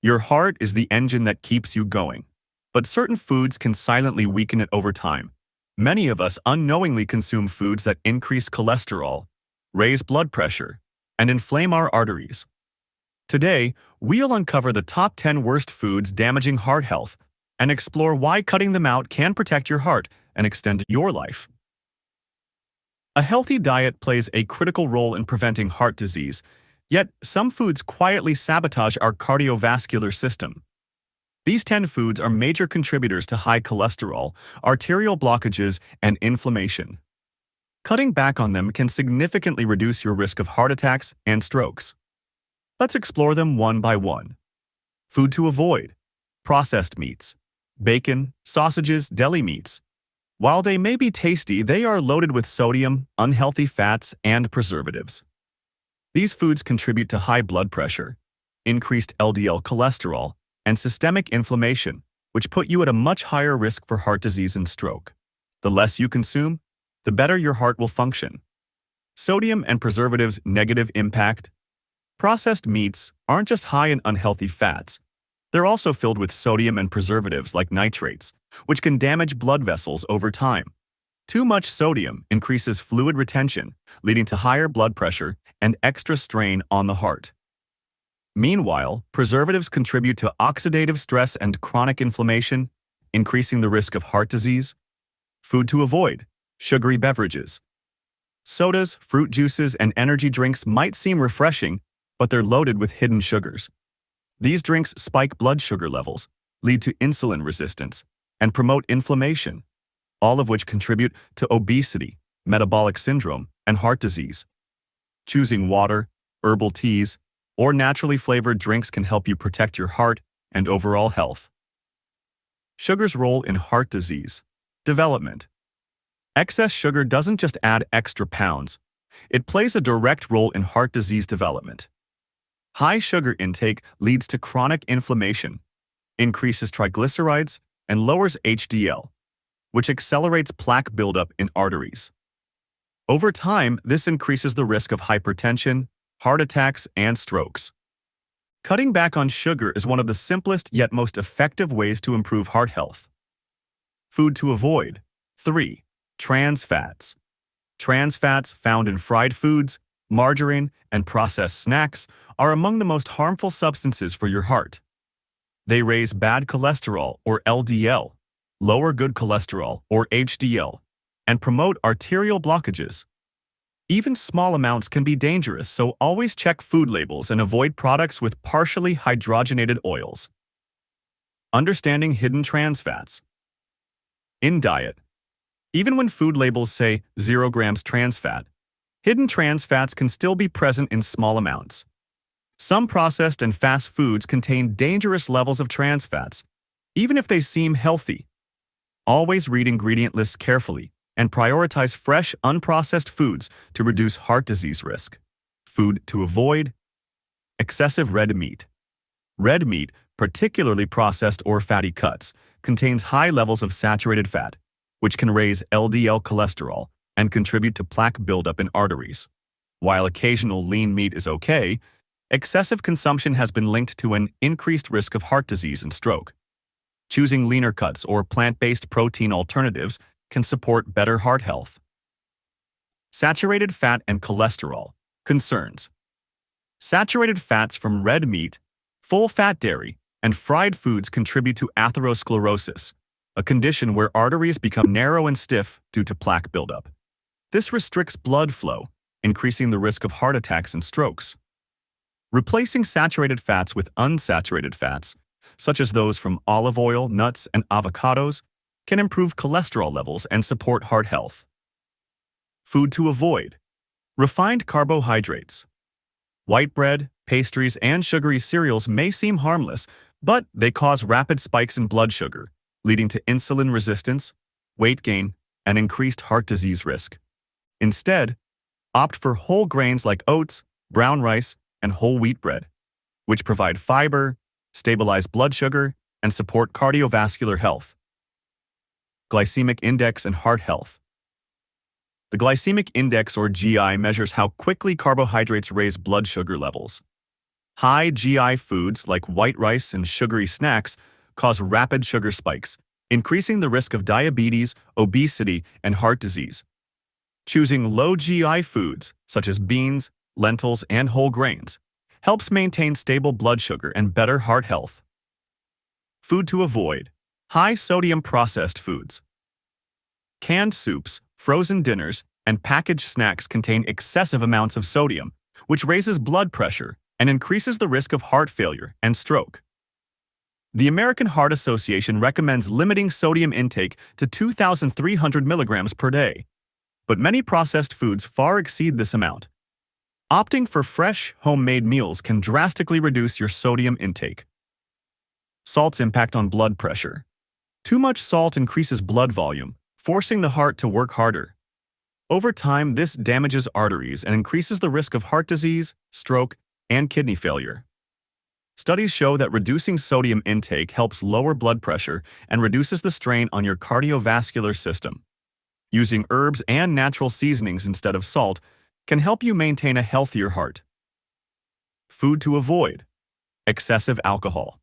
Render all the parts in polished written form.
Your heart is the engine that keeps you going, but certain foods can silently weaken it over time. Many of us unknowingly consume foods that increase cholesterol, raise blood pressure, and inflame our arteries. Today, we'll uncover the top 10 worst foods damaging heart health and explore why cutting them out can protect your heart and extend your life. A healthy diet plays a critical role in preventing heart disease, yet some foods quietly sabotage our cardiovascular system. These 10 foods are major contributors to high cholesterol, arterial blockages, and inflammation. Cutting back on them can significantly reduce your risk of heart attacks and strokes. Let's explore them one by one. Food to avoid: processed meats, bacon, sausages, deli meats. While they may be tasty, they are loaded with sodium, unhealthy fats, and preservatives. These foods contribute to high blood pressure, increased LDL cholesterol, and systemic inflammation, which put you at a much higher risk for heart disease and stroke. The less you consume, the better your heart will function. Sodium and preservatives' negative impact. Processed meats aren't just high in unhealthy fats. They're also filled with sodium and preservatives like nitrates, which can damage blood vessels over time. Too much sodium increases fluid retention, leading to higher blood pressure and extra strain on the heart. Meanwhile, preservatives contribute to oxidative stress and chronic inflammation, increasing the risk of heart disease. Food to avoid: sugary beverages. Sodas, fruit juices, and energy drinks might seem refreshing, but they're loaded with hidden sugars. These drinks spike blood sugar levels, lead to insulin resistance, and promote inflammation, all of which contribute to obesity, metabolic syndrome, and heart disease. Choosing water, herbal teas, or naturally flavored drinks can help you protect your heart and overall health. Sugar's role in heart disease development. Excess sugar doesn't just add extra pounds, it plays a direct role in heart disease development. High sugar intake leads to chronic inflammation, increases triglycerides, and lowers HDL, which accelerates plaque buildup in arteries. Over time, this increases the risk of hypertension, heart attacks, and strokes. Cutting back on sugar is one of the simplest yet most effective ways to improve heart health. Food to avoid: 3. Trans fats. Trans fats found in fried foods, margarine, and processed snacks are among the most harmful substances for your heart. They raise bad cholesterol, or LDL, lower good cholesterol, or HDL, and promote arterial blockages. Even small amounts can be dangerous, so always check food labels and avoid products with partially hydrogenated oils. Understanding hidden trans fats. In diet, even when food labels say 0 grams trans fat, hidden trans fats can still be present in small amounts. Some processed and fast foods contain dangerous levels of trans fats, even if they seem healthy. Always read ingredient lists carefully and prioritize fresh, unprocessed foods to reduce heart disease risk. Food to avoid: excessive red meat. Red meat, particularly processed or fatty cuts, contains high levels of saturated fat, which can raise LDL cholesterol and contribute to plaque buildup in arteries. While occasional lean meat is okay, excessive consumption has been linked to an increased risk of heart disease and stroke. Choosing leaner cuts or plant-based protein alternatives can support better heart health. Saturated fat and cholesterol concerns. Saturated fats from red meat, full-fat dairy, and fried foods contribute to atherosclerosis, a condition where arteries become narrow and stiff due to plaque buildup. This restricts blood flow, increasing the risk of heart attacks and strokes. Replacing saturated fats with unsaturated fats, such as those from olive oil, nuts, and avocados, can improve cholesterol levels and support heart health. Food to avoid: refined carbohydrates. White bread, pastries, and sugary cereals may seem harmless, but they cause rapid spikes in blood sugar, leading to insulin resistance, weight gain, and increased heart disease risk. Instead, opt for whole grains like oats, brown rice, and whole wheat bread, which provide fiber, stabilize blood sugar, and support cardiovascular health. Glycemic index and heart health. The glycemic index, or GI, measures how quickly carbohydrates raise blood sugar levels. High GI foods like white rice and sugary snacks cause rapid sugar spikes, increasing the risk of diabetes, obesity, and heart disease. Choosing low GI foods, such as beans, lentils, and whole grains, helps maintain stable blood sugar and better heart health. Food to avoid: high sodium processed foods. Canned soups, frozen dinners, and packaged snacks contain excessive amounts of sodium, which raises blood pressure and increases the risk of heart failure and stroke. The American Heart Association recommends limiting sodium intake to 2,300 milligrams per day, but many processed foods far exceed this amount. Opting for fresh, homemade meals can drastically reduce your sodium intake. Salt's impact on blood pressure. Too much salt increases blood volume, forcing the heart to work harder. Over time, this damages arteries and increases the risk of heart disease, stroke, and kidney failure. Studies show that reducing sodium intake helps lower blood pressure and reduces the strain on your cardiovascular system. Using herbs and natural seasonings instead of salt can help you maintain a healthier heart. Food to avoid: excessive alcohol.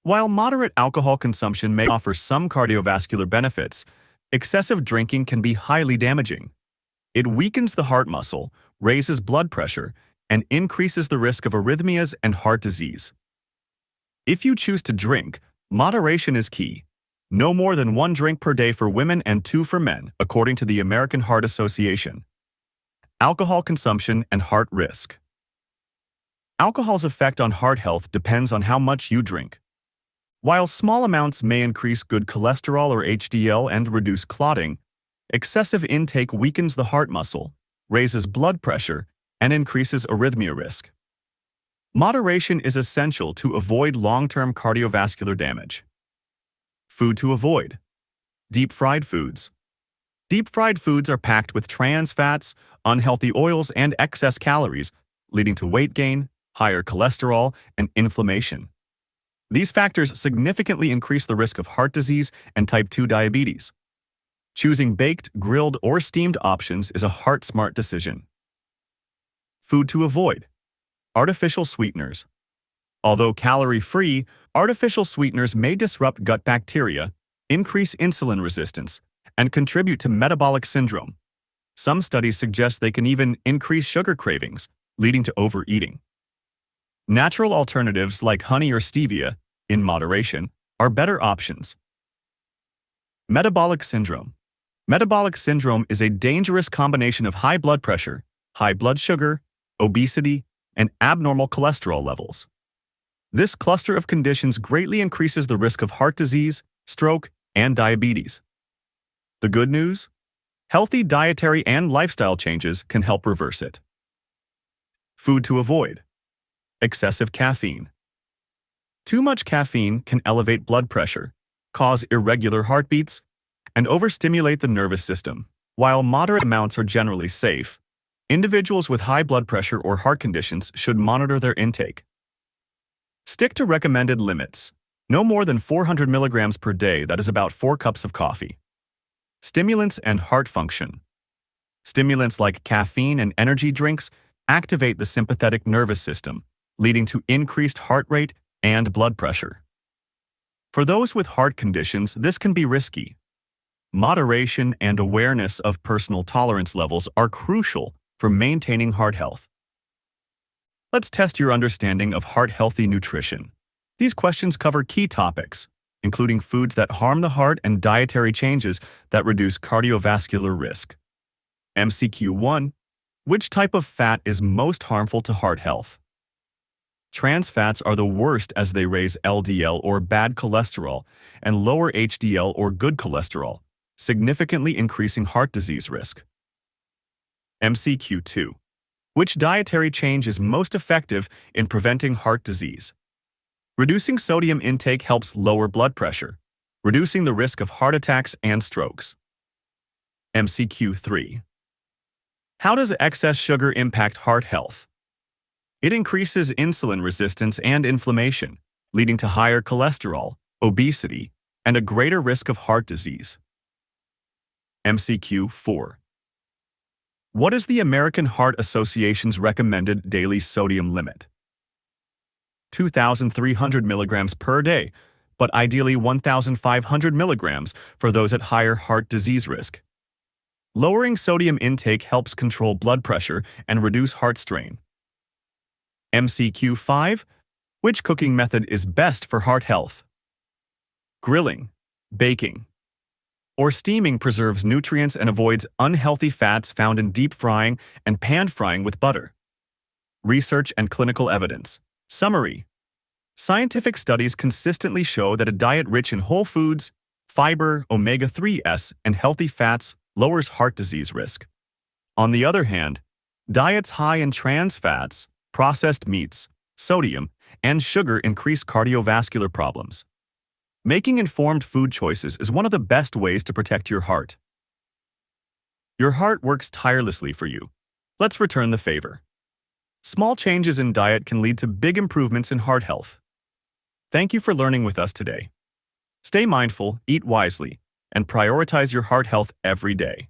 While moderate alcohol consumption may offer some cardiovascular benefits, excessive drinking can be highly damaging. It weakens the heart muscle, raises blood pressure, and increases the risk of arrhythmias and heart disease. If you choose to drink, moderation is key. No more than 1 drink per day for women and 2 for men, according to the American Heart Association. Alcohol consumption and heart risk. Alcohol's effect on heart health depends on how much you drink. While small amounts may increase good cholesterol or HDL and reduce clotting, excessive intake weakens the heart muscle, raises blood pressure, and increases arrhythmia risk. Moderation is essential to avoid long-term cardiovascular damage. Food to avoid: deep-fried foods. Deep-fried foods are packed with trans fats, unhealthy oils, and excess calories, leading to weight gain, higher cholesterol, and inflammation. These factors significantly increase the risk of heart disease and type 2 diabetes. Choosing baked, grilled, or steamed options is a heart-smart decision. Food to avoid: artificial sweeteners. Although calorie-free, artificial sweeteners may disrupt gut bacteria, increase insulin resistance, and contribute to metabolic syndrome. Some studies suggest they can even increase sugar cravings, leading to overeating. Natural alternatives like honey or stevia, in moderation, are better options. Metabolic syndrome. Metabolic syndrome is a dangerous combination of high blood pressure, high blood sugar, obesity, and abnormal cholesterol levels. This cluster of conditions greatly increases the risk of heart disease, stroke, and diabetes. The good news? Healthy dietary and lifestyle changes can help reverse it. Food to avoid: excessive caffeine. Too much caffeine can elevate blood pressure, cause irregular heartbeats, and overstimulate the nervous system. While moderate amounts are generally safe, individuals with high blood pressure or heart conditions should monitor their intake. Stick to recommended limits: no more than 400 milligrams per day, that is about 4 cups of coffee. Stimulants and heart function. Stimulants like caffeine and energy drinks activate the sympathetic nervous system, leading to increased heart rate and blood pressure. For those with heart conditions, this can be risky. Moderation and awareness of personal tolerance levels are crucial for maintaining heart health. Let's test your understanding of heart-healthy nutrition. These questions cover key topics, including foods that harm the heart and dietary changes that reduce cardiovascular risk. MCQ 1. Which type of fat is most harmful to heart health? Trans fats are the worst as they raise LDL or bad cholesterol and lower HDL or good cholesterol, significantly increasing heart disease risk. MCQ 2. Which dietary change is most effective in preventing heart disease? Reducing sodium intake helps lower blood pressure, reducing the risk of heart attacks and strokes. MCQ 3. How does excess sugar impact heart health? It increases insulin resistance and inflammation, leading to higher cholesterol, obesity, and a greater risk of heart disease. MCQ 4. What is the American Heart Association's recommended daily sodium limit? 2,300 milligrams per day, but ideally 1,500 milligrams for those at higher heart disease risk. Lowering sodium intake helps control blood pressure and reduce heart strain. MCQ 5. Which cooking method is best for heart health? Grilling, baking, or steaming preserves nutrients and avoids unhealthy fats found in deep frying and pan frying with butter. Research and clinical evidence. Summary. Scientific studies consistently show that a diet rich in whole foods, fiber, omega-3s, and healthy fats lowers heart disease risk. On the other hand, diets high in trans fats, processed meats, sodium, and sugar increase cardiovascular problems. Making informed food choices is one of the best ways to protect your heart. Your heart works tirelessly for you. Let's return the favor. Small changes in diet can lead to big improvements in heart health. Thank you for learning with us today. Stay mindful, eat wisely, and prioritize your heart health every day.